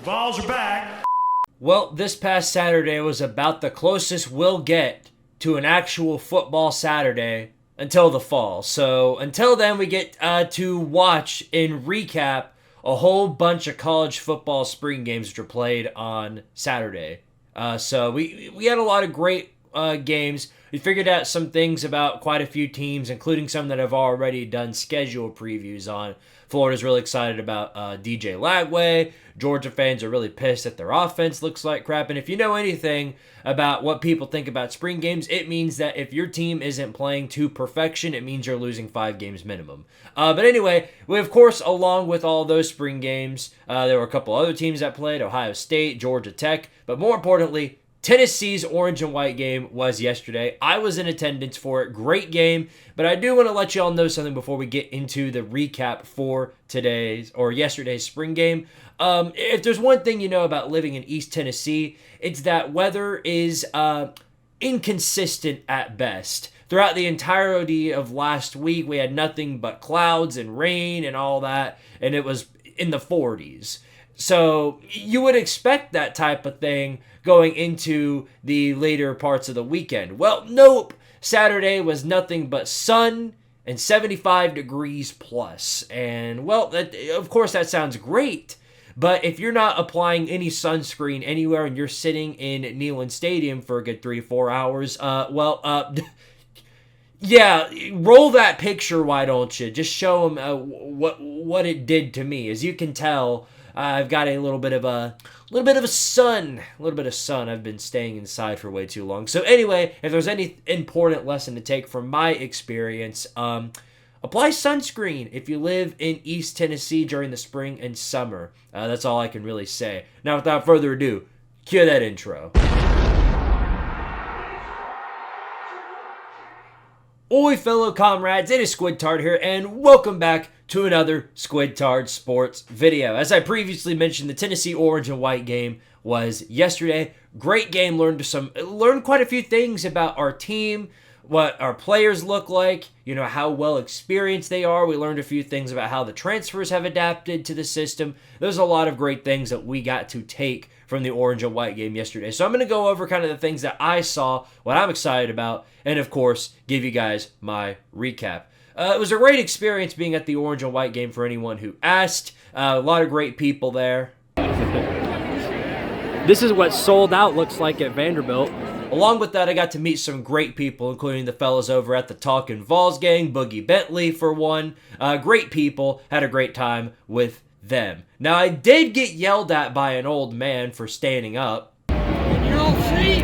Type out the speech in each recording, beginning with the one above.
Vols are back. Well, this past Saturday was about the closest we'll get to an actual football Saturday until the fall. So until then, we get to watch and recap a whole bunch of college football spring games which were played on Saturday. So we had a lot of great games. We figured out some things about quite a few teams, including some that have already done schedule previews on. Florida's really excited about DJ Lagway. Georgia fans are really pissed that their offense looks like crap. And if you know anything about what people think about spring games, it means that if your team isn't playing to perfection, it means you're losing 5 games minimum. But anyway, we of course, along with all those spring games, there were a couple other teams that played, Ohio State, Georgia Tech, but more importantly, Tennessee's orange and white game was yesterday. I was in attendance for it. Great game, but I do want to let you all know something before we get into the recap for yesterday's spring game. If there's one thing you know about living in East Tennessee, it's that weather is inconsistent at best. Throughout the entirety of last week, we had nothing but clouds and rain and all that, and it was in the 40s. So you would expect that type of thing going into the later parts of the weekend. Well, nope. Saturday was nothing but sun and 75 degrees plus. And, well, of course that sounds great. But if you're not applying any sunscreen anywhere and you're sitting in Neyland Stadium for a good 3 to 4 hours, yeah, roll that picture, why don't you? Just show them what it did to me. As you can tell, I've got a little bit of sun. I've been staying inside for way too long. So anyway, if there's any important lesson to take from my experience, apply sunscreen if you live in East Tennessee during the spring and summer. That's all I can really say. Now, without further ado, cue that intro. Oi, fellow comrades, it is Squidtard here, and welcome back to another Squidtard Sports video. As I previously mentioned, the Tennessee orange and white game was yesterday. Great game, learned quite a few things about our team, what our players look like, how well experienced they are. We learned a few things about how the transfers have adapted to the system. There's a lot of great things that we got to take from the orange and white game yesterday. So I'm going to go over kind of the things that I saw, what I'm excited about, and of course, give you guys my recap. It was a great experience being at the orange and white game for anyone who asked. A lot of great people there. This is what sold out looks like at Vanderbilt. Along with that, I got to meet some great people, including the fellas over at the Talkin' Vols gang, Boogie Bentley for one. Great people, had a great time with them. Now, I did get yelled at by an old man for standing up. You're all free.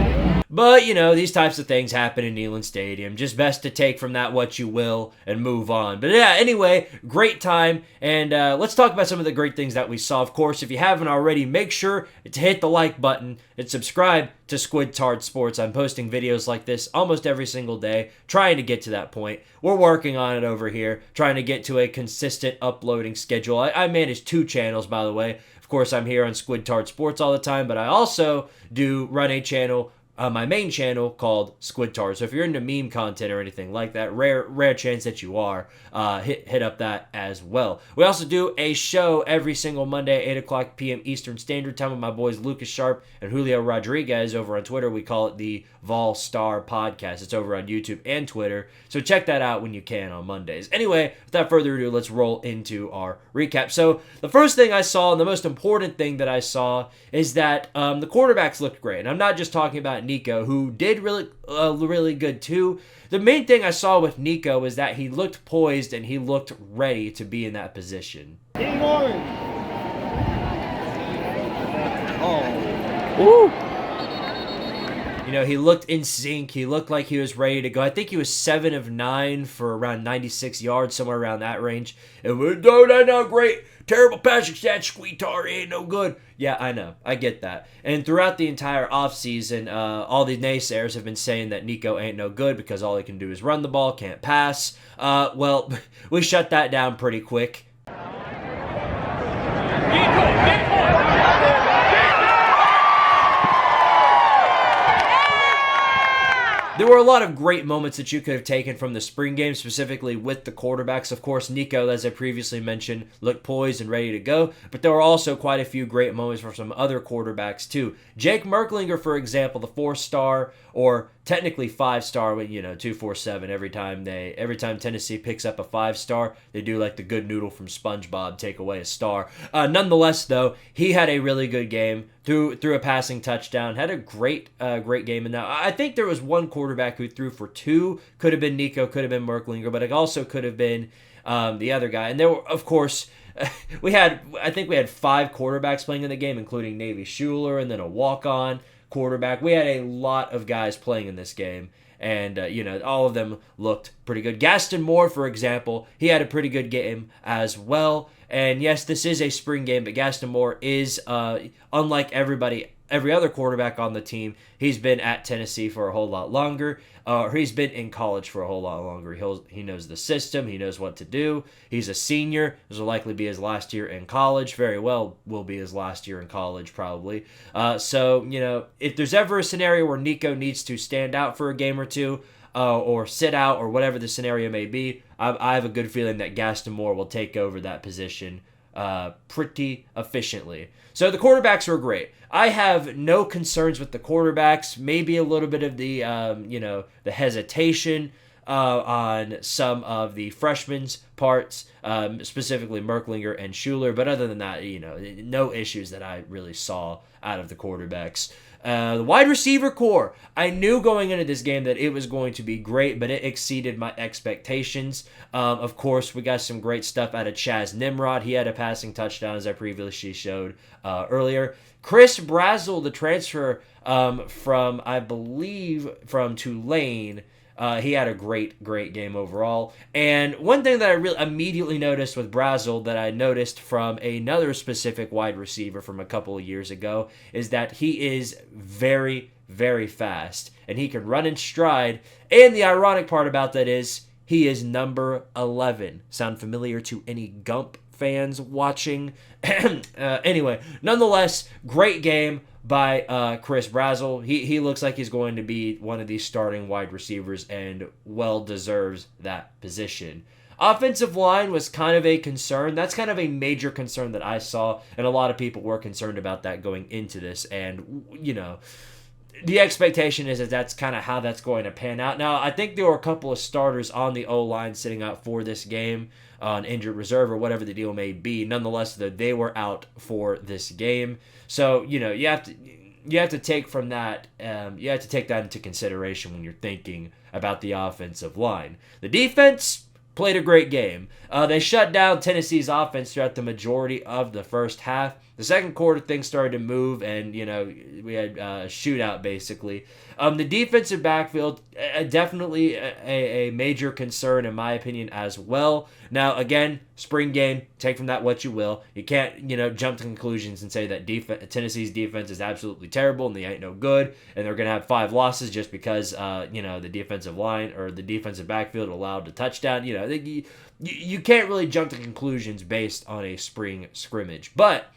But, these types of things happen in Neyland Stadium. Just best to take from that what you will and move on. But yeah, anyway, great time. And let's talk about some of the great things that we saw. Of course, if you haven't already, make sure to hit the like button and subscribe to Squidtard Sports. I'm posting videos like this almost every single day, trying to get to that point. We're working on it over here, trying to get to a consistent uploading schedule. I manage 2 channels, by the way. Of course, I'm here on Squidtard Sports all the time, but I also run a channel, my main channel called Squidtard. So if you're into meme content or anything like that, rare chance that you are, hit up that as well. We also do a show every single Monday, 8 o'clock p.m. Eastern Standard Time with my boys Lucas Sharp and Julio Rodriguez over on Twitter. We call it the Vol Star Podcast. It's over on YouTube and Twitter. So check that out when you can on Mondays. Anyway, without further ado, let's roll into our recap. So the first thing I saw, and the most important thing that I saw, is that the quarterbacks looked great. And I'm not just talking about Nico, who did really good too. The main thing I saw with Nico is that he looked poised and he looked ready to be in that position. Ooh. He looked in sync. He looked like he was ready to go. I think he was 7 of 9 for around 96 yards, somewhere around that range. And we're that's not great. Terrible passing stats. Squidtard ain't no good. Yeah, I know. I get that. And throughout the entire offseason, all the naysayers have been saying that Nico ain't no good because all he can do is run the ball, can't pass. Well, we shut that down pretty quick. There were a lot of great moments that you could have taken from the spring game, specifically with the quarterbacks. Of course, Nico, as I previously mentioned, looked poised and ready to go, but there were also quite a few great moments from some other quarterbacks too. Jake Merklinger, for example, the 4-star, or technically 5-star, 247 every time Tennessee picks up a 5-star, they do like the good noodle from SpongeBob, take away a star. Nonetheless, though, he had a really good game, threw a passing touchdown, had a great game. And now I think there was one quarterback who threw for 2, could have been Nico, could have been Merklinger, but it also could have been the other guy. And there were, of course, I think we had 5 quarterbacks playing in the game, including Navy Schuler and then a walk-on quarterback. We had a lot of guys playing in this game, and all of them looked pretty good. Gaston Moore, for example, he had a pretty good game as well. And yes, this is a spring game, but Gaston Moore is unlike every other quarterback on the team. He's been at Tennessee for a whole lot longer. He's been in college for a whole lot longer. He knows the system. He knows what to do. He's a senior. This will likely be his last year in college. Very well will be his last year in college, probably. So, if there's ever a scenario where Nico needs to stand out for a game or two, or sit out, or whatever the scenario may be, I have a good feeling that Gaston Moore will take over that position pretty efficiently. So the quarterbacks were great. I have no concerns with the quarterbacks. Maybe a little bit of the the hesitation on some of the freshmen's parts, specifically Merklinger and Schuler. But other than that, no issues that I really saw out of the quarterbacks. The wide receiver core, I knew going into this game that it was going to be great, but it exceeded my expectations. Of course, we got some great stuff out of Chaz Nimrod. He had a passing touchdown, as I previously showed earlier. Chris Brazzell, the transfer from, I believe, from Tulane, he had a great game overall. And one thing that I really immediately noticed with Brazzell that I noticed from another specific wide receiver from a couple of years ago is that he is very, very fast. And he can run in stride. And the ironic part about that is he is number 11. Sound familiar to any Gump fans watching? Anyway, nonetheless, great game by Chris Brazzell. He looks like he's going to be one of these starting wide receivers and well deserves that position. Offensive line was kind of a concern. That's kind of a major concern that I saw, and a lot of people were concerned about that going into this. And, the expectation is that that's kind of how that's going to pan out. Now, I think there were a couple of starters on the O-line sitting out for this game on injured reserve or whatever the deal may be. Nonetheless, they were out for this game. So, you have to take from that, you have to take that into consideration when you're thinking about the offensive line. The defense played a great game. They shut down Tennessee's offense throughout the majority of the first half. The second quarter, things started to move, and, we had a shootout, basically. The defensive backfield, definitely a major concern, in my opinion, as well. Now, again, spring game, take from that what you will. You can't, jump to conclusions and say that Tennessee's defense is absolutely terrible and they ain't no good, and they're going to have 5 losses just because, the defensive line or the defensive backfield allowed a touchdown. You can't really jump to conclusions based on a spring scrimmage. But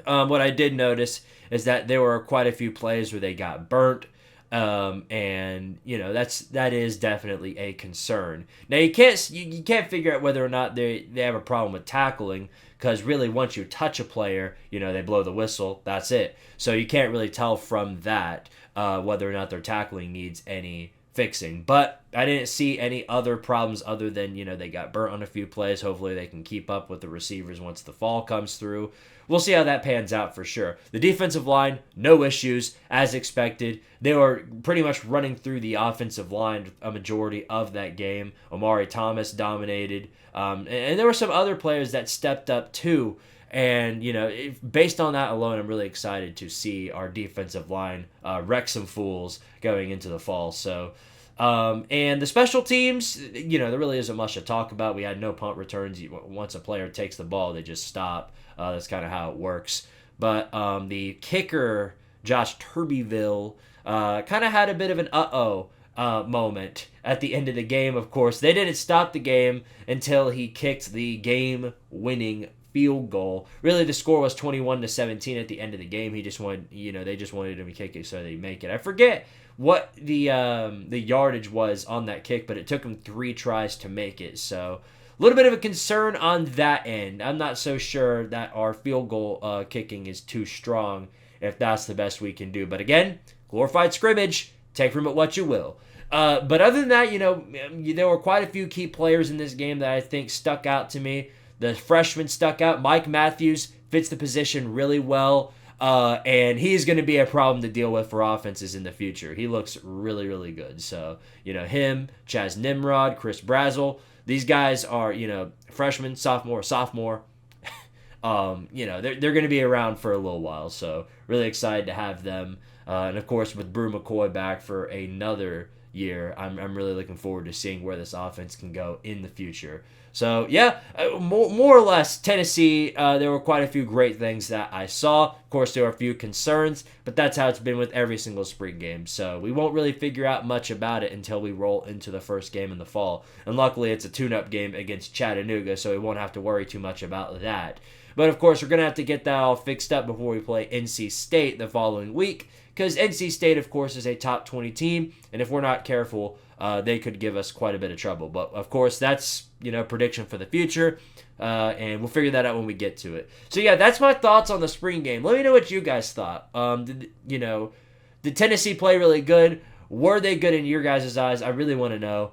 what I did notice is that there were quite a few plays where they got burnt. And that is definitely a concern. Now you can't figure out whether or not they have a problem with tackling, because really once you touch a player, they blow the whistle. That's it. So you can't really tell from that whether or not their tackling needs any fixing. But I didn't see any other problems other than they got burnt on a few plays. Hopefully they can keep up with the receivers once the fall comes through. We'll see how that pans out for sure. The defensive line, no issues, as expected. They were pretty much running through the offensive line a majority of that game. Omari Thomas dominated. And there were some other players that stepped up too. And, based on that alone, I'm really excited to see our defensive line wreck some fools going into the fall. So, and the special teams, there really isn't much to talk about. We had no punt returns. Once a player takes the ball, they just stop. That's kind of how it works. But the kicker, Josh Turbyville, kind of had a bit of an moment at the end of the game. Of course, they didn't stop the game until he kicked the game-winning field goal. Really, the score was 21-17 at the end of the game. He just wanted, they just wanted him to kick it so they make it. I forget what the yardage was on that kick, but it took him 3 tries to make it. So a little bit of a concern on that end. I'm not so sure that our field goal kicking is too strong if that's the best we can do. But again, glorified scrimmage. Take from it what you will. But other than that, there were quite a few key players in this game that I think stuck out to me. The freshman stuck out. Mike Matthews fits the position really well. And he's going to be a problem to deal with for offenses in the future. He looks really, really good. So, him, Chaz Nimrod, Chris Brazel, these guys are, freshmen, sophomore. They're going to be around for a little while. So, really excited to have them. And, of course, with Brew McCoy back for another year, I'm really looking forward to seeing where this offense can go in the future. So, yeah, more or less, Tennessee, there were quite a few great things that I saw. Of course, there were a few concerns, but that's how it's been with every single spring game. So we won't really figure out much about it until we roll into the first game in the fall. And luckily, it's a tune-up game against Chattanooga, so we won't have to worry too much about that. But, of course, we're going to have to get that all fixed up before we play NC State the following week, because NC State, of course, is a top 20 team, and if we're not careful, they could give us quite a bit of trouble. But, of course, that's, prediction for the future, and we'll figure that out when we get to it. So, yeah, that's my thoughts on the spring game. Let me know what you guys thought. Did Tennessee play really good? Were they good in your guys' eyes? I really want to know.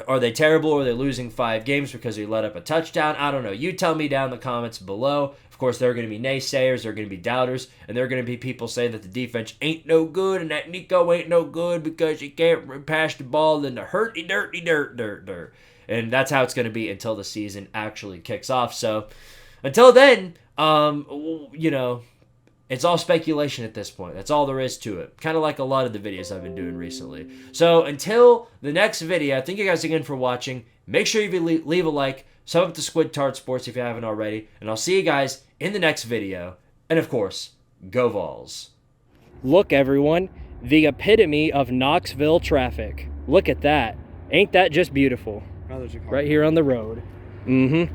Are they terrible, or are they losing 5 games because they let up a touchdown? I don't know. You tell me down in the comments below. Of course, there are going to be naysayers, there are going to be doubters, and there are going to be people saying that the defense ain't no good and that Nico ain't no good because he can't pass the ball in the dirty dirt. And that's how it's going to be until the season actually kicks off. So, until then, it's all speculation at this point. That's all there is to it. Kind of like a lot of the videos I've been doing recently. So until the next video, thank you guys again for watching. Make sure you leave a like. Sub up to Squidtard Sports if you haven't already. And I'll see you guys in the next video. And of course, go Vols. Look, everyone. The epitome of Knoxville traffic. Look at that. Ain't that just beautiful? Right here on the road. Mm-hmm.